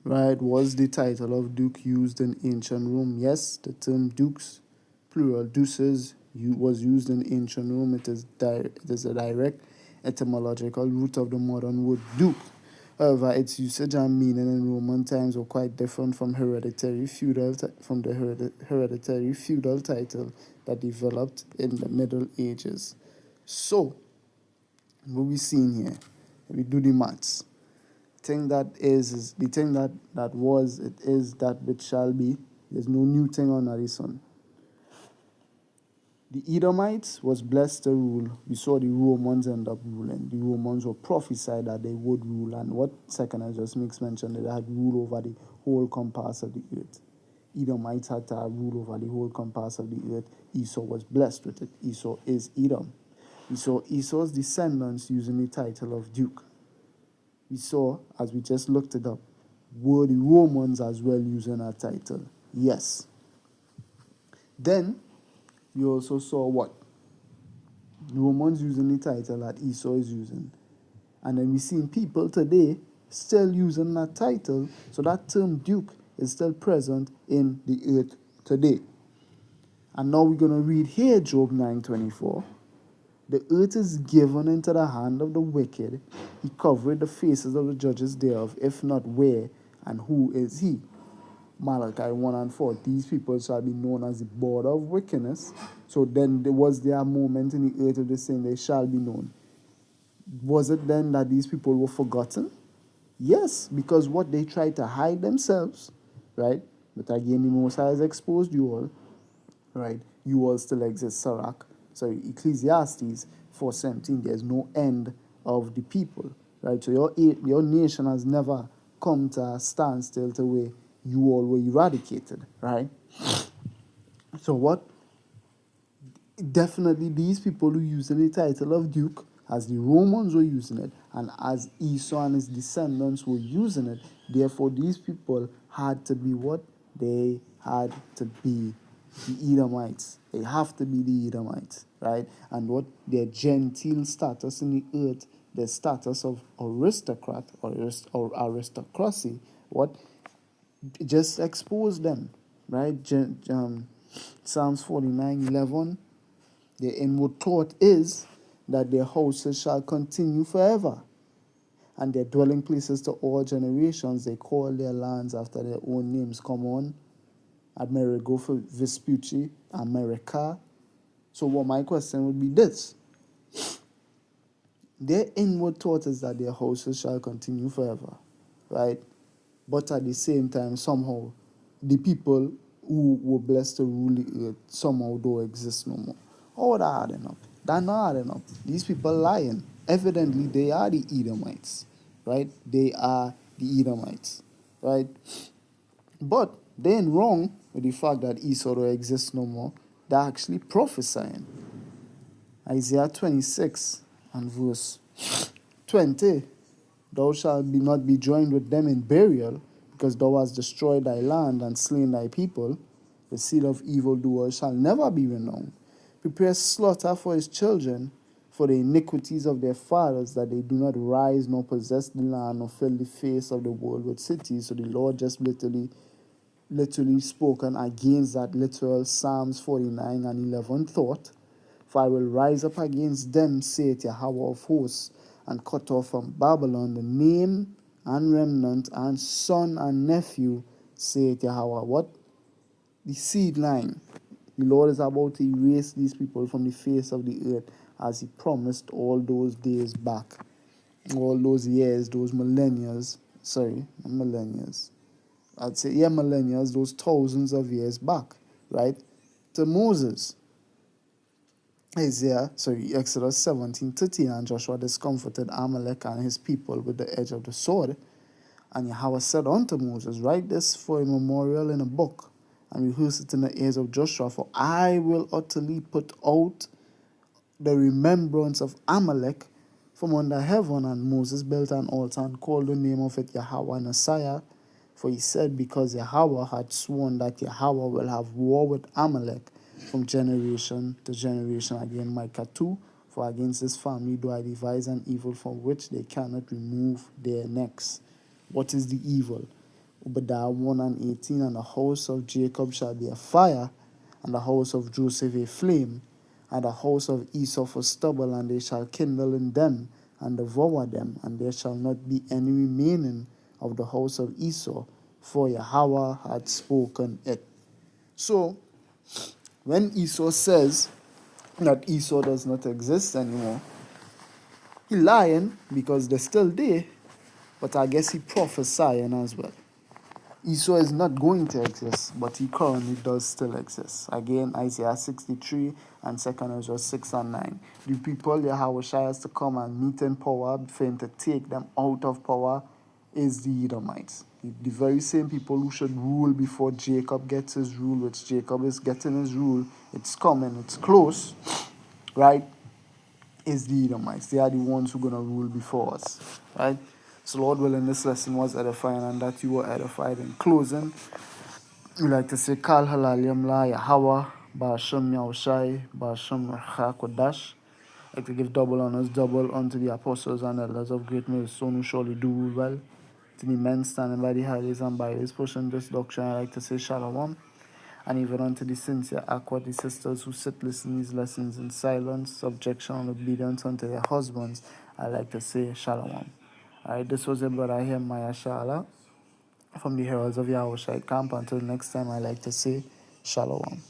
right? Was the title of duke used in ancient Rome? Yes, the term dukes, plural duces, was used in ancient Rome. It is a direct etymological root of the modern word duke. However, its usage and meaning in Roman times were quite different from the hereditary feudal title that developed in the Middle Ages. So, what we seeing here? We do the maths. Thing that is the thing that was, it is that which shall be. There's no new thing under the sun. The Edomites was blessed to rule. We saw the Romans end up ruling. The Romans were prophesied that they would rule, and what second I just makes mention that they had rule over the whole compass of the earth. Edomites had to have rule over the whole compass of the earth. Esau was blessed with it. Esau is Edom. We saw Esau's descendants using the title of duke. We saw, as we just looked it up, were the Romans as well using that title? Yes. Then we also saw what? Romans using the title that Esau is using. And then we seen people today still using that title, so that term duke is still present in the earth today. And now we're going to read here Job 9:24. The earth is given into the hand of the wicked. He covered the faces of the judges thereof. If not, where and who is he? Malachi 1:4. These people shall be known as the border of wickedness. So then there was their moment in the earth of the saying they shall be known. Was it then that these people were forgotten? Yes, because what they tried to hide themselves, right? But again, the Most High has exposed you all, right? You all still exist, Ecclesiastes 4:17. There's no end of the people, right? So your nation has never come to a standstill to where you all were eradicated, right? So what? Definitely these people who use the title of duke, as the Romans were using it, and as Esau and his descendants were using it, therefore these people had to be what? They had to be the Edomites. They have to be the Edomites, right? And what their genteel status in the earth, their status of aristocrat or aristocracy, what? Just expose them, right? Psalms 49:11. Their inward thought is that their houses shall continue forever, and their dwelling places to all generations. They call their lands after their own names. Come on. Amerigo for Vespucci, America. So what my question would be this. Their inward thought is that their houses shall continue forever, right? But at the same time, somehow, the people who were blessed to rule the earth somehow don't exist no more. How that adding up? That not adding up. These people lying. Evidently, they are the Edomites, right? They are the Edomites, right? But they ain't wrong with the fact that Esau don't exist no more. They're actually prophesying. Isaiah 26 and verse 20. Thou shalt not be joined with them in burial, because thou hast destroyed thy land and slain thy people. The seed of evildoers shall never be renowned. Prepare slaughter for his children, for the iniquities of their fathers, that they do not rise nor possess the land nor fill the face of the world with cities. So the Lord just literally spoken against that literal Psalms 49:11 thought. For I will rise up against them, saith Yahweh of hosts, and cut off from Babylon the name and remnant and son and nephew, saith Yahweh. What? The seed line. The Lord is about to erase these people from the face of the earth, as he promised all those days back. All those years, those millennials. Sorry, not millennials. I'd say, yeah, millennials, those thousands of years back, right? To Moses. Exodus 17:13, and Joshua discomforted Amalek and his people with the edge of the sword. And Yahweh said unto Moses, write this for a memorial in a book, and rehearse it in the ears of Joshua, for I will utterly put out the remembrance of Amalek from under heaven. And Moses built an altar and called the name of it Yahweh Messiah, for he said, because Yahweh had sworn that Yahweh will have war with Amalek from generation to generation. Again, Micah 2, for against this family do I devise an evil from which they cannot remove their necks. What is the evil? Obadiah 1 and 18, and the house of Jacob shall be a fire, and the house of Joseph a flame, and the house of Esau for stubble, and they shall kindle in them and devour them, and there shall not be any remaining of the house of Esau, for Yahweh had spoken it. So, when Esau says that Esau does not exist anymore, he lying because they're still there, but I guess he prophesying as well. Esau is not going to exist, but he currently does still exist. Again, Isaiah 63 and 2 Ezra 6 and 9. The people Yahweh has to come and meet in power for him to take them out of power is the Edomites. The very same people who should rule before Jacob gets his rule, which Jacob is getting his rule. It's coming, it's close, right? Is the Edomites. They are the ones who are going to rule before us, right? So, Lord willing, this lesson was edifying and that you were edified. In closing, we like to say, Kal Halal Yamla Yahweh, Ba'ashem Yahushai, Ba'ashem Kodash. Like to give double honors, double unto the apostles and elders of great millstone who surely do rule well. To the men standing by the highways and byways pushing this doctrine, I like to say Shalom. And even unto the sincere Aquati sisters who sit listening these lessons in silence, subjection, and obedience unto their husbands, I like to say Shalom. Alright, this was your brother here, Maya Shala, from the Heralds of Yahushai Camp. Until next time, I like to say Shalom.